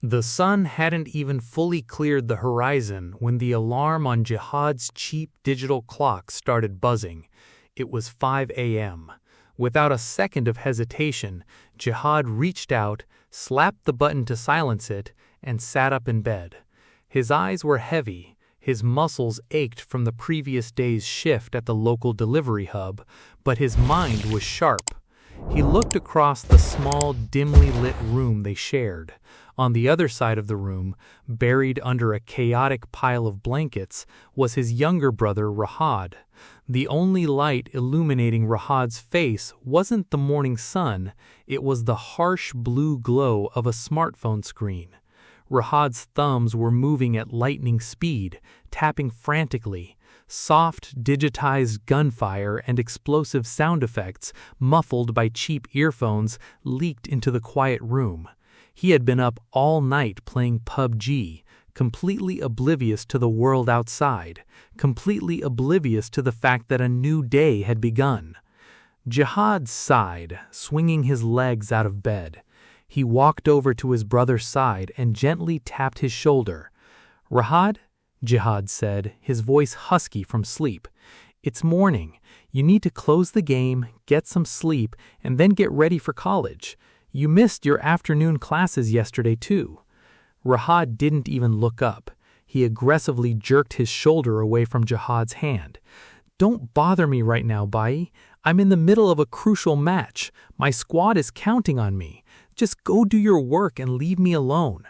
The sun hadn't even fully cleared the horizon when the alarm on Jihad's cheap digital clock started buzzing. It was 5 a.m. Without a second of hesitation, Jihad reached out, slapped the button to silence it, and sat up in bed. His eyes were heavy, his muscles ached from the previous day's shift at the local delivery hub, but his mind was sharp. He looked across the small, dimly lit room they shared. On the other side of the room, buried under a chaotic pile of blankets, was his younger brother Rahad. The only light illuminating Rahad's face wasn't the morning sun, it was the harsh blue glow of a smartphone screen. Rahad's thumbs were moving at lightning speed, tapping frantically. Soft, digitized gunfire and explosive sound effects, muffled by cheap earphones, leaked into the quiet room. He had been up all night playing PUBG, completely oblivious to the world outside, completely oblivious to the fact that a new day had begun. Jihad sighed, swinging his legs out of bed. He walked over to his brother's side and gently tapped his shoulder. "Rahad," Jihad said, his voice husky from sleep. "It's morning. You need to close the game, get some sleep, and then get ready for college. You missed your afternoon classes yesterday, too." Rahad didn't even look up. He aggressively jerked his shoulder away from Jihad's hand. "Don't bother me right now, Bai. I'm in the middle of a crucial match. My squad is counting on me. Just go do your work and leave me alone."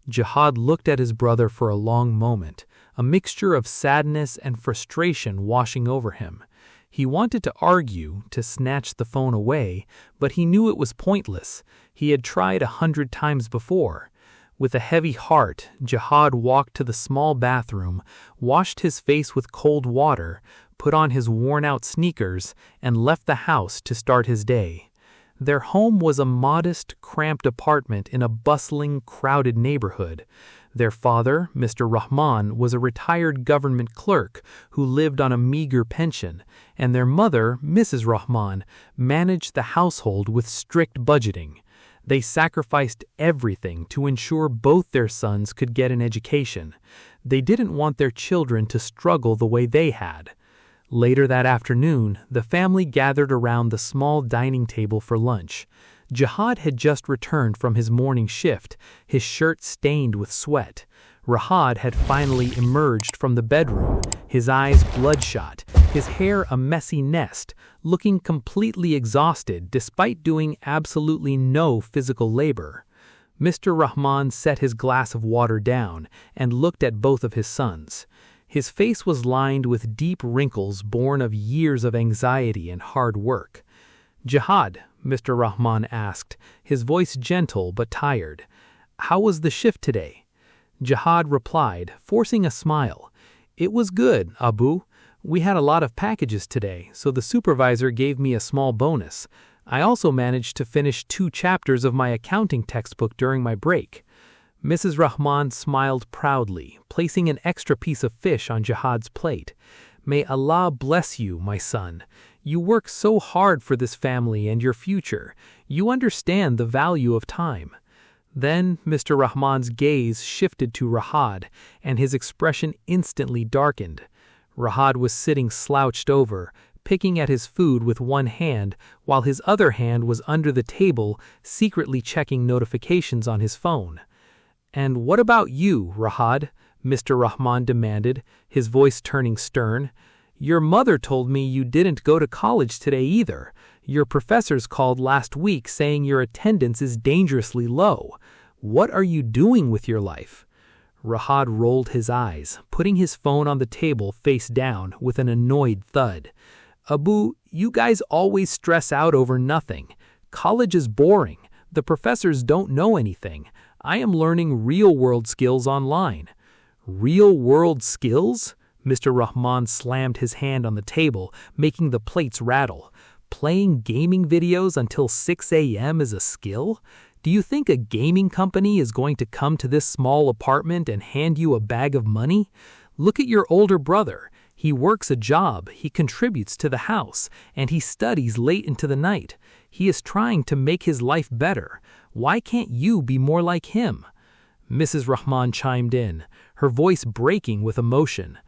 Jihad looked at his brother for a long moment, a mixture of sadness and frustration washing over him. He wanted to argue, to snatch the phone away, but he knew it was pointless. He had tried 100 times before. With a heavy heart, Jihad walked to the small bathroom, washed his face with cold water, put on his worn-out sneakers, and left the house to start his day. Their home was a modest, cramped apartment in a bustling, crowded neighborhood. Their father, Mr. Rahman, was a retired government clerk who lived on a meager pension, and their mother, Mrs. Rahman, managed the household with strict budgeting. They sacrificed everything to ensure both their sons could get an education. They didn't want their children to struggle the way they had. Later that afternoon, the family gathered around the small dining table for lunch. Jihad had just returned from his morning shift, his shirt stained with sweat. Rahad had finally emerged from the bedroom, his eyes bloodshot, his hair a messy nest, looking completely exhausted despite doing absolutely no physical labor. Mr. Rahman set his glass of water down and looked at both of his sons. His face was lined with deep wrinkles born of years of anxiety and hard work. "Jihad," Mr. Rahman asked, his voice gentle but tired, "how was the shift today?" Jihad replied, forcing a smile, "It was good, Abu. We had a lot of packages today, so the supervisor gave me a small bonus. I also managed to finish 2 chapters of my accounting textbook during my break." Mrs. Rahman smiled proudly, placing an extra piece of fish on Jihad's plate. "May Allah bless you, my son. You work so hard for this family and your future. You understand the value of time." Then Mr. Rahman's gaze shifted to Rahad, and his expression instantly darkened. Rahad was sitting slouched over, picking at his food with one hand, while his other hand was under the table, secretly checking notifications on his phone. "And what about you, Rahad?" Mr. Rahman demanded, his voice turning stern. "Your mother told me you didn't go to college today either. Your professors called last week saying your attendance is dangerously low. What are you doing with your life?" Rahad rolled his eyes, putting his phone on the table face down with an annoyed thud. "Abu, you guys always stress out over nothing. College is boring. The professors don't know anything. I am learning real-world skills online." "Real-world skills?" Mr. Rahman slammed his hand on the table, making the plates rattle. "Playing gaming videos until 6 a.m. is a skill? Do you think a gaming company is going to come to this small apartment and hand you a bag of money? Look at your older brother. He works a job, he contributes to the house, and he studies late into the night. He is trying to make his life better. Why can't you be more like him?" Mrs. Rahman chimed in, her voice breaking with emotion.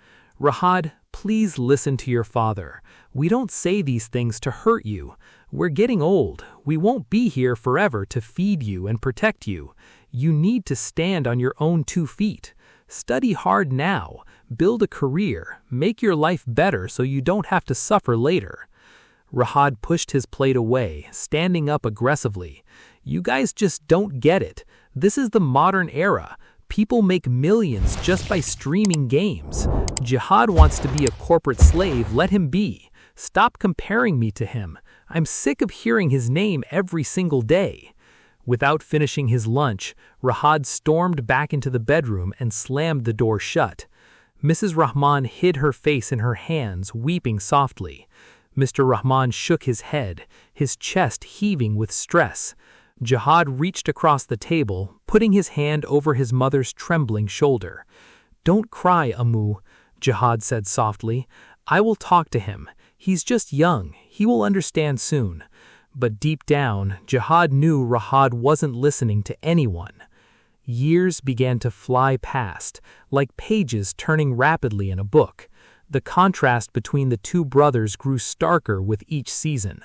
"Rahad, please listen to your father. We don't say these things to hurt you. We're getting old. We won't be here forever to feed you and protect you. You need to stand on your own 2 feet. Study hard now, build a career, make your life better so you don't have to suffer later." Rahad pushed his plate away, standing up aggressively. "You guys just don't get it. This is the modern era. People make millions just by streaming games. Jihad wants to be a corporate slave, let him be. Stop comparing me to him. I'm sick of hearing his name every single day." Without finishing his lunch, Rahad stormed back into the bedroom and slammed the door shut. Mrs. Rahman hid her face in her hands, weeping softly. Mr. Rahman shook his head, his chest heaving with stress. Jihad reached across the table, putting his hand over his mother's trembling shoulder. "Don't cry, Ammu," Jihad said softly. "I will talk to him. He's just young. He will understand soon." But deep down, Jihad knew Rahad wasn't listening to anyone. Years began to fly past, like pages turning rapidly in a book. The contrast between the 2 brothers grew starker with each season.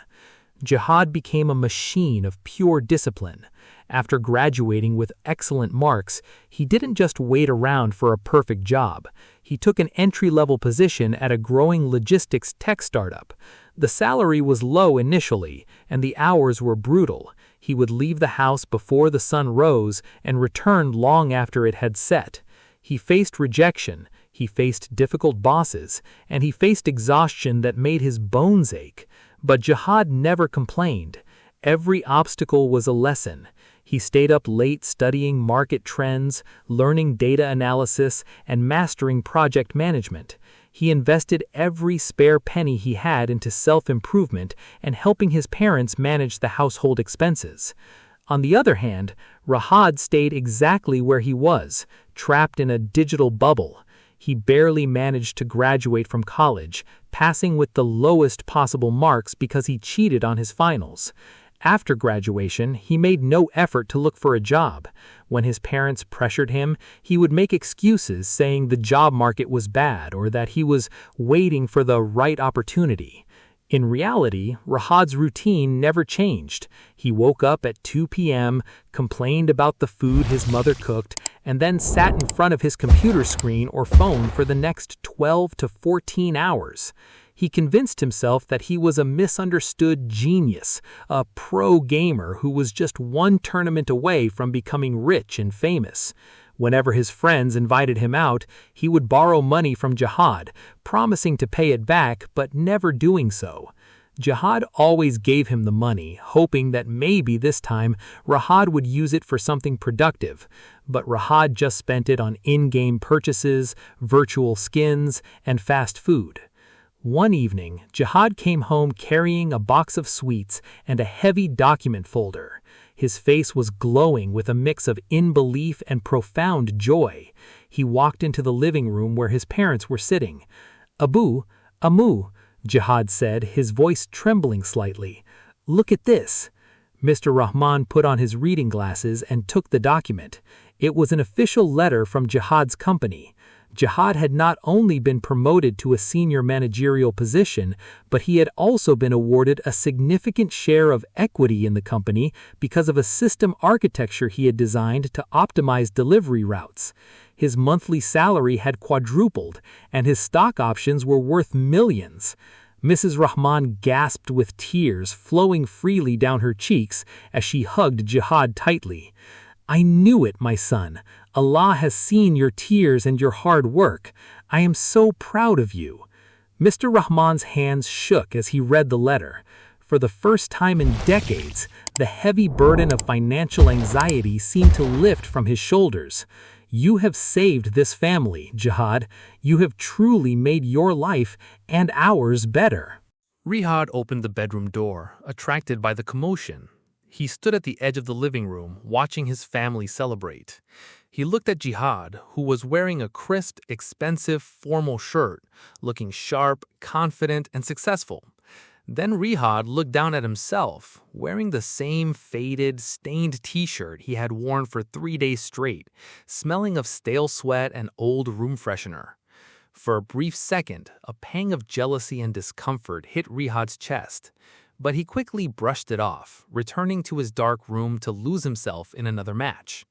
Jihad became a machine of pure discipline. After graduating with excellent marks, he didn't just wait around for a perfect job. He took an entry-level position at a growing logistics tech startup. The salary was low initially, and the hours were brutal. He would leave the house before the sun rose and return long after it had set. He faced rejection, he faced difficult bosses, and he faced exhaustion that made his bones ache. But Jihad never complained. Every obstacle was a lesson. He stayed up late studying market trends, learning data analysis, and mastering project management. He invested every spare penny he had into self-improvement and helping his parents manage the household expenses. On the other hand, Rahad stayed exactly where he was, trapped in a digital bubble. He barely managed to graduate from college, passing with the lowest possible marks because he cheated on his finals. After graduation, he made no effort to look for a job. When his parents pressured him, he would make excuses saying the job market was bad or that he was waiting for the right opportunity. In reality, Rahad's routine never changed. He woke up at 2 p.m., complained about the food his mother cooked, and then sat in front of his computer screen or phone for the next 12 to 14 hours. He convinced himself that he was a misunderstood genius, a pro gamer who was just one tournament away from becoming rich and famous. Whenever his friends invited him out, he would borrow money from Jihad, promising to pay it back but never doing so. Jihad always gave him the money, hoping that maybe this time Rahad would use it for something productive, but Rahad just spent it on in-game purchases, virtual skins, and fast food. One evening, Jihad came home carrying a box of sweets and a heavy document folder. His face was glowing with a mix of unbelief and profound joy. He walked into the living room where his parents were sitting. Ammu, Jihad said, his voice trembling slightly. "Look at this." Mr. Rahman put on his reading glasses and took the document. It was an official letter from Jihad's company. Jihad had not only been promoted to a senior managerial position, but he had also been awarded a significant share of equity in the company because of a system architecture he had designed to optimize delivery routes. His monthly salary had quadrupled, and his stock options were worth millions. Mrs. Rahman gasped with tears flowing freely down her cheeks as she hugged Jihad tightly. "I knew it, my son. Allah has seen your tears and your hard work. I am so proud of you." Mr. Rahman's hands shook as he read the letter. For the first time in decades, the heavy burden of financial anxiety seemed to lift from his shoulders. "You have saved this family, Jihad. You have truly made your life and ours better." Rahad opened the bedroom door, attracted by the commotion. He stood at the edge of the living room, watching his family celebrate. He looked at Jihad, who was wearing a crisp, expensive, formal shirt, looking sharp, confident, and successful. Then Rihad looked down at himself, wearing the same faded, stained t-shirt he had worn for 3 days straight, smelling of stale sweat and old room freshener. For a brief second, a pang of jealousy and discomfort hit Rihad's chest, but he quickly brushed it off, returning to his dark room to lose himself in another match.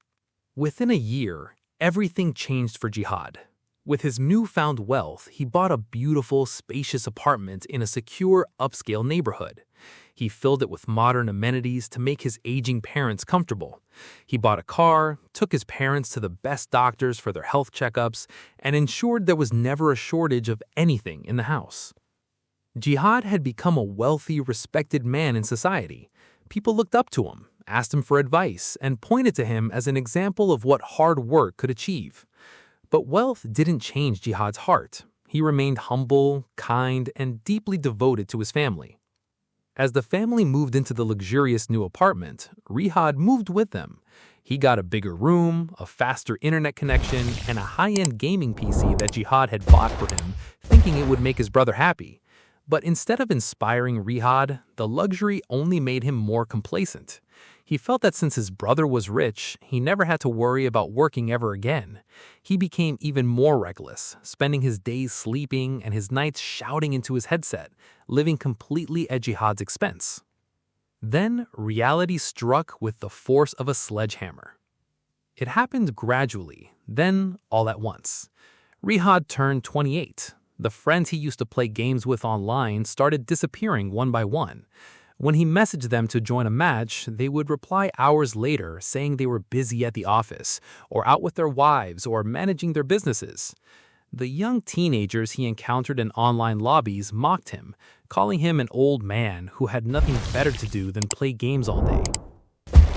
Within a year, everything changed for Jihad. With his newfound wealth, he bought a beautiful, spacious apartment in a secure, upscale neighborhood. He filled it with modern amenities to make his aging parents comfortable. He bought a car, took his parents to the best doctors for their health checkups, and ensured there was never a shortage of anything in the house. Jihad had become a wealthy, respected man in society. People looked up to him, asked him for advice, and pointed to him as an example of what hard work could achieve. But wealth didn't change Jihad's heart. He remained humble, kind, and deeply devoted to his family. As the family moved into the luxurious new apartment, Rihad moved with them. He got a bigger room, a faster internet connection, and a high-end gaming PC that Jihad had bought for him, thinking it would make his brother happy. But instead of inspiring Rihad, the luxury only made him more complacent. He felt that since his brother was rich, he never had to worry about working ever again. He became even more reckless, spending his days sleeping and his nights shouting into his headset, living completely at Jihad's expense. Then reality struck with the force of a sledgehammer. It happened gradually, then all at once. Rihad turned 28. The friends he used to play games with online started disappearing one by one. When he messaged them to join a match, they would reply hours later saying they were busy at the office, or out with their wives, or managing their businesses. The young teenagers he encountered in online lobbies mocked him, calling him an old man who had nothing better to do than play games all day.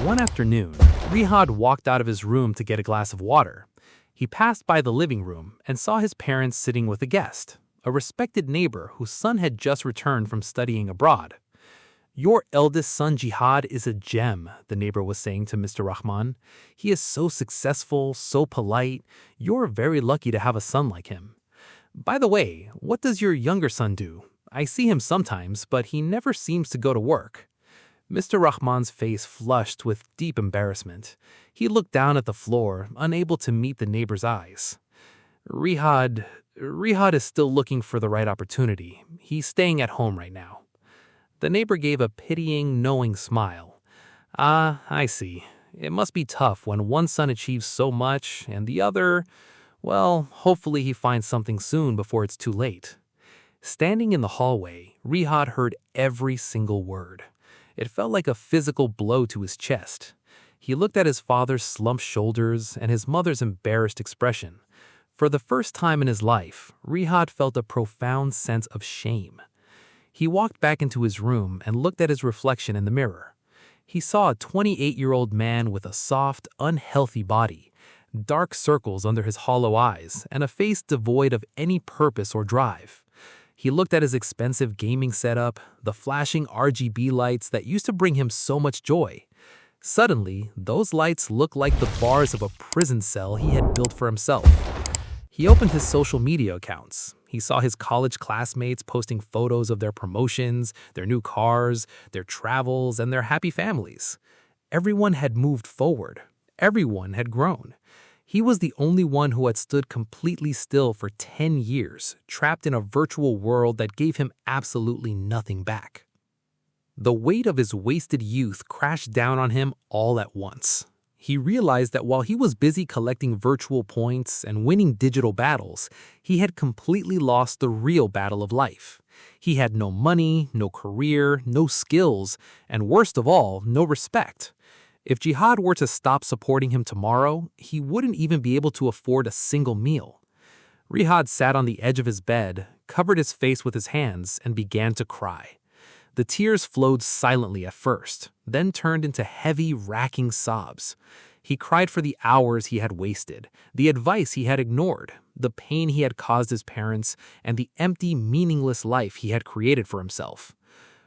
One afternoon, Rihad walked out of his room to get a glass of water. He passed by the living room and saw his parents sitting with a guest, a respected neighbor whose son had just returned from studying abroad. "Your eldest son Jihad is a gem," the neighbor was saying to Mr. Rahman. "He is so successful, so polite. You're very lucky to have a son like him. By the way, what does your younger son do? I see him sometimes, but he never seems to go to work." Mr. Rahman's face flushed with deep embarrassment. He looked down at the floor, unable to meet the neighbor's eyes. Rihad is still looking for the right opportunity. He's staying at home right now." The neighbor gave a pitying, knowing smile. "Ah, I see. It must be tough when one son achieves so much and the other, well, hopefully he finds something soon before it's too late." Standing in the hallway, Rihad heard every single word. It felt like a physical blow to his chest. He looked at his father's slumped shoulders and his mother's embarrassed expression. For the first time in his life, Rihad felt a profound sense of shame. He walked back into his room and looked at his reflection in the mirror. He saw a 28-year-old man with a soft, unhealthy body, dark circles under his hollow eyes, and a face devoid of any purpose or drive. He looked at his expensive gaming setup, the flashing RGB lights that used to bring him so much joy. Suddenly, those lights looked like the bars of a prison cell he had built for himself. He opened his social media accounts. He saw his college classmates posting photos of their promotions, their new cars, their travels, and their happy families. Everyone had moved forward. Everyone had grown. He was the only one who had stood completely still for 10 years, trapped in a virtual world that gave him absolutely nothing back. The weight of his wasted youth crashed down on him all at once. He realized that while he was busy collecting virtual points and winning digital battles, he had completely lost the real battle of life. He had no money, no career, no skills, and worst of all, no respect. If Jihad were to stop supporting him tomorrow, he wouldn't even be able to afford a single meal. Rihad sat on the edge of his bed, covered his face with his hands, and began to cry. The tears flowed silently at first, then turned into heavy, racking sobs. He cried for the hours he had wasted, the advice he had ignored, the pain he had caused his parents, and the empty, meaningless life he had created for himself.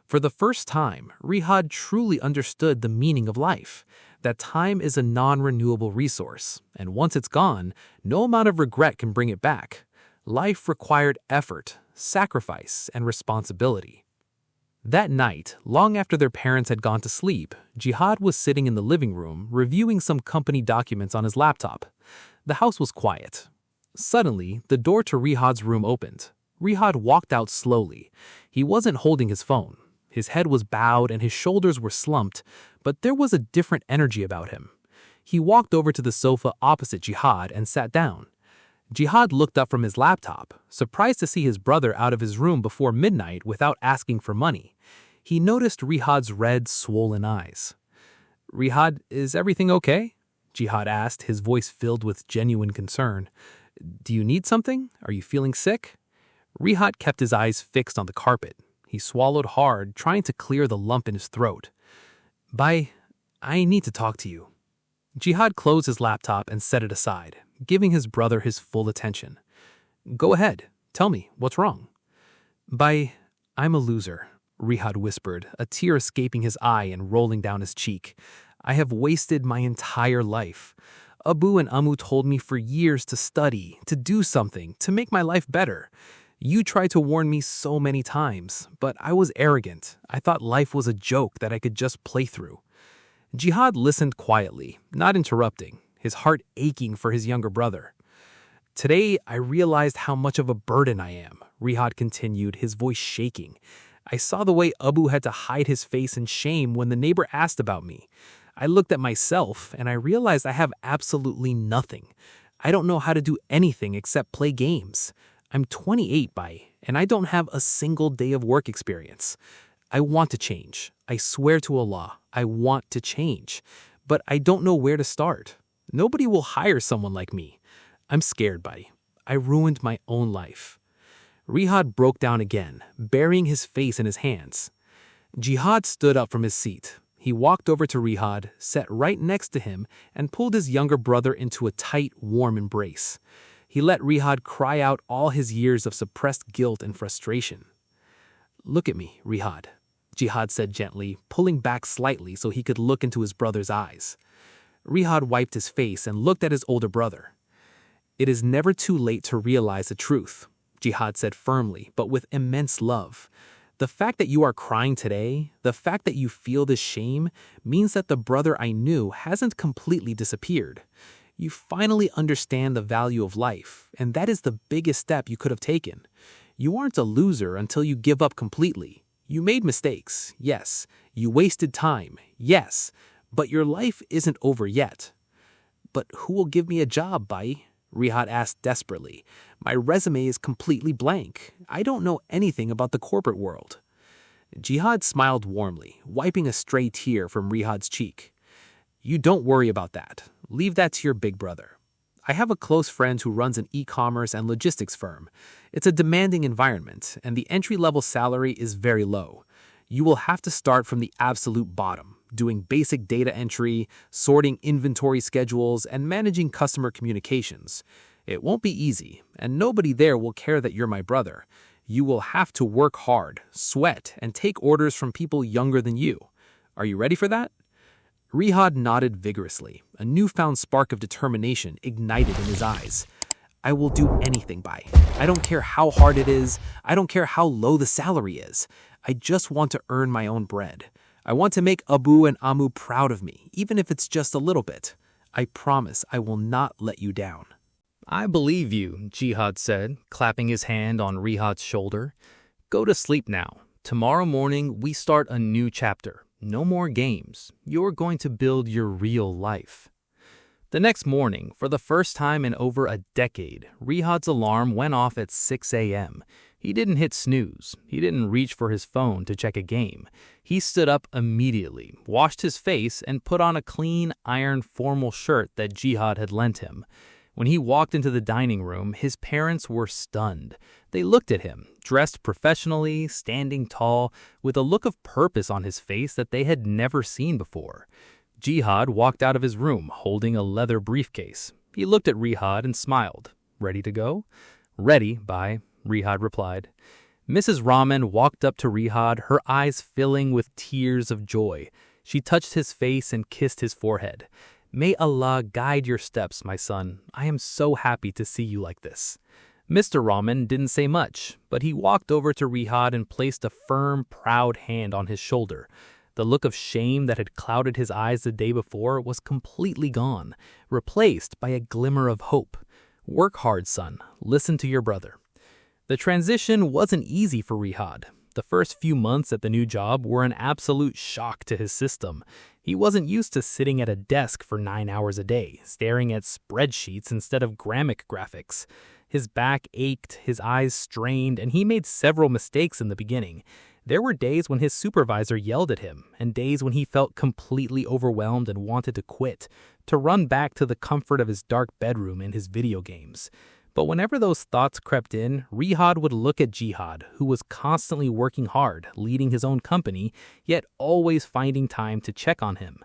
For the first time, Rihad truly understood the meaning of life, that time is a non-renewable resource, and once it's gone, no amount of regret can bring it back. Life required effort, sacrifice, and responsibility. That night, long after their parents had gone to sleep, Jihad was sitting in the living room reviewing some company documents on his laptop. The house was quiet. Suddenly, the door to Rihad's room opened. Rihad walked out slowly. He wasn't holding his phone. His head was bowed and his shoulders were slumped, but there was a different energy about him. He walked over to the sofa opposite Jihad and sat down. Jihad looked up from his laptop, surprised to see his brother out of his room before midnight without asking for money. He noticed Rihad's red, swollen eyes. "Rihad, is everything okay?" Jihad asked, his voice filled with genuine concern. "Do you need something? Are you feeling sick?" Rihad kept his eyes fixed on the carpet. He swallowed hard, trying to clear the lump in his throat. "Bye, I need to talk to you." Jihad closed his laptop and set it aside, giving his brother his full attention. "Go ahead, tell me, what's wrong?" "Bye, I'm a loser," Rihad whispered, a tear escaping his eye and rolling down his cheek. "I have wasted my entire life. Abu and Amu told me for years to study, to do something, to make my life better. You tried to warn me so many times, but I was arrogant. I thought life was a joke that I could just play through." Jihad listened quietly, not interrupting, his heart aching for his younger brother. "Today, I realized how much of a burden I am," Rihad continued, his voice shaking. "I saw the way Abu had to hide his face in shame when the neighbor asked about me. I looked at myself, and I realized I have absolutely nothing. I don't know how to do anything except play games. I'm 28, and I don't have a single day of work experience. I want to change. I swear to Allah, I want to change. But I don't know where to start. Nobody will hire someone like me. I'm scared, I ruined my own life." Rihad broke down again, burying his face in his hands. Jihad stood up from his seat. He walked over to Rihad, sat right next to him, and pulled his younger brother into a tight, warm embrace. He let Rihad cry out all his years of suppressed guilt and frustration. "Look at me, Rihad," Jihad said gently, pulling back slightly so he could look into his brother's eyes. Rihad wiped his face and looked at his older brother. "It is never too late to realize the truth," Jihad said firmly, but with immense love. "The fact that you are crying today, the fact that you feel this shame, means that the brother I knew hasn't completely disappeared. You finally understand the value of life, and that is the biggest step you could have taken. You aren't a loser until you give up completely. You made mistakes, yes. You wasted time, yes. But your life isn't over yet." "But who will give me a job, Bai?" Rihad asked desperately. "My resume is completely blank. I don't know anything about the corporate world." Jihad smiled warmly, wiping a stray tear from Rihad's cheek. "You don't worry about that. Leave that to your big brother. I have a close friend who runs an e-commerce and logistics firm. It's a demanding environment, and the entry-level salary is very low. You will have to start from the absolute bottom, doing basic data entry, sorting inventory schedules, and managing customer communications. It won't be easy, and nobody there will care that you're my brother. You will have to work hard, sweat, and take orders from people younger than you. Are you ready for that?" Rihad nodded vigorously, a newfound spark of determination ignited in his eyes. "I will do anything, Bai. I don't care how hard it is. I don't care how low the salary is. I just want to earn my own bread. I want to make Abu and Amu proud of me, even if it's just a little bit. I promise I will not let you down." "I believe you," Jihad said, clapping his hand on Rihad's shoulder. "Go to sleep now. Tomorrow morning we start a new chapter. No more games. You're going to build your real life." The next morning, for the first time in over a decade, Rihad's alarm went off at 6 a.m. He didn't hit snooze. He didn't reach for his phone to check a game. He stood up immediately, washed his face, and put on a clean, ironed formal shirt that Jihad had lent him. When he walked into the dining room, his parents were stunned. They looked at him, dressed professionally, standing tall, with a look of purpose on his face that they had never seen before. Jihad walked out of his room, holding a leather briefcase. He looked at Rihad and smiled. "Ready to go?" "Ready, Bai," Rihad replied. Mrs. Rahman walked up to Rihad, her eyes filling with tears of joy. She touched his face and kissed his forehead. "May Allah guide your steps, my son. I am so happy to see you like this." Mr. Rahman didn't say much, but he walked over to Rihad and placed a firm, proud hand on his shoulder. The look of shame that had clouded his eyes the day before was completely gone, replaced by a glimmer of hope. Work hard, son. Listen to your brother. The transition wasn't easy for Rihad. The first few months at the new job were an absolute shock to his system. He wasn't used to sitting at a desk for 9 hours a day, staring at spreadsheets instead of graphics. His back ached, his eyes strained, and he made several mistakes in the beginning. There were days when his supervisor yelled at him, and days when he felt completely overwhelmed and wanted to quit, to run back to the comfort of his dark bedroom and his video games. But whenever those thoughts crept in, Rihad would look at Jihad, who was constantly working hard, leading his own company, yet always finding time to check on him.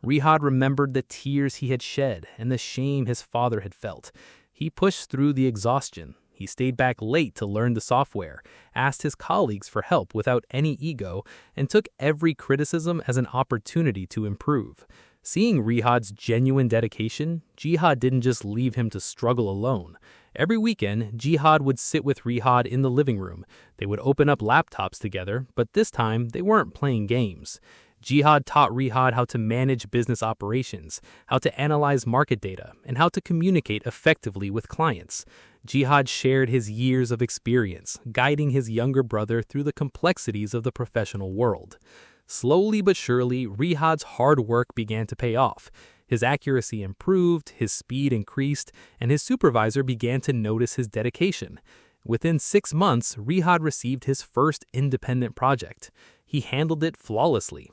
Rihad remembered the tears he had shed and the shame his father had felt. He pushed through the exhaustion. He stayed back late to learn the software, asked his colleagues for help without any ego, and took every criticism as an opportunity to improve. Seeing Rihad's genuine dedication, Jihad didn't just leave him to struggle alone. Every weekend, Jihad would sit with Rihad in the living room. They would open up laptops together, but this time they weren't playing games. Jihad taught Rihad how to manage business operations, how to analyze market data, and how to communicate effectively with clients. Jihad shared his years of experience, guiding his younger brother through the complexities of the professional world. Slowly but surely, Rihad's hard work began to pay off. His accuracy improved, his speed increased, and his supervisor began to notice his dedication. Within 6 months, Rihad received his first independent project. He handled it flawlessly.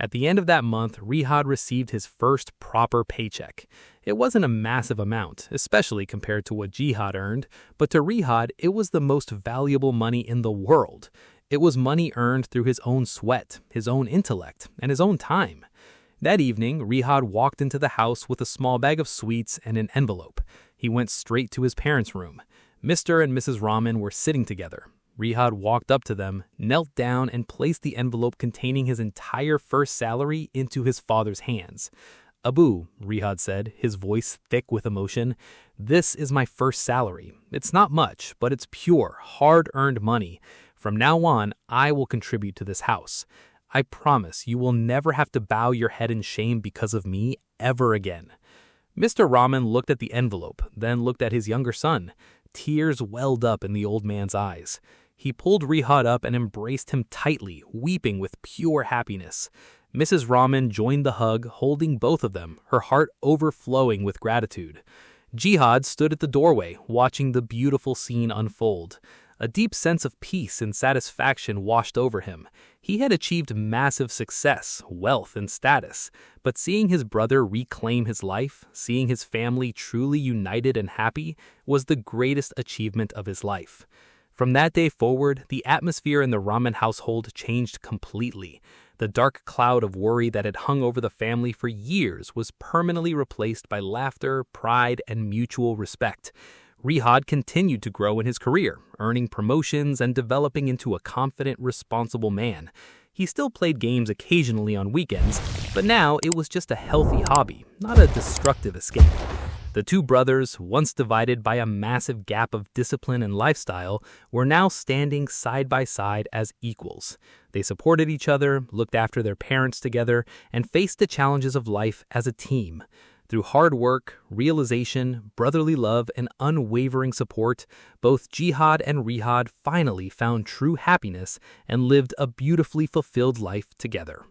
At the end of that month, Rihad received his first proper paycheck. It wasn't a massive amount, especially compared to what Jihad earned, but to Rihad, it was the most valuable money in the world. It was money earned through his own sweat, his own intellect, and his own time. That evening, Rihad walked into the house with a small bag of sweets and an envelope. He went straight to his parents' room. Mr. and Mrs. Rahman were sitting together. Rihad walked up to them, knelt down, and placed the envelope containing his entire first salary into his father's hands. "Abu," Rihad said, his voice thick with emotion, "this is my first salary. It's not much, but it's pure, hard-earned money. From now on, I will contribute to this house. I promise you will never have to bow your head in shame because of me ever again." Mr. Rahman looked at the envelope, then looked at his younger son. Tears welled up in the old man's eyes. He pulled Rihad up and embraced him tightly, weeping with pure happiness. Mrs. Rahman joined the hug, holding both of them, her heart overflowing with gratitude. Jihad stood at the doorway, watching the beautiful scene unfold. A deep sense of peace and satisfaction washed over him. He had achieved massive success, wealth, and status, but seeing his brother reclaim his life, seeing his family truly united and happy, was the greatest achievement of his life. From that day forward, the atmosphere in the Rahman household changed completely. The dark cloud of worry that had hung over the family for years was permanently replaced by laughter, pride, and mutual respect. Rihad continued to grow in his career, earning promotions and developing into a confident, responsible man. He still played games occasionally on weekends, but now it was just a healthy hobby, not a destructive escape. The two brothers, once divided by a massive gap of discipline and lifestyle, were now standing side by side as equals. They supported each other, looked after their parents together, and faced the challenges of life as a team. Through hard work, realization, brotherly love, and unwavering support, both Jihad and Rihad finally found true happiness and lived a beautifully fulfilled life together.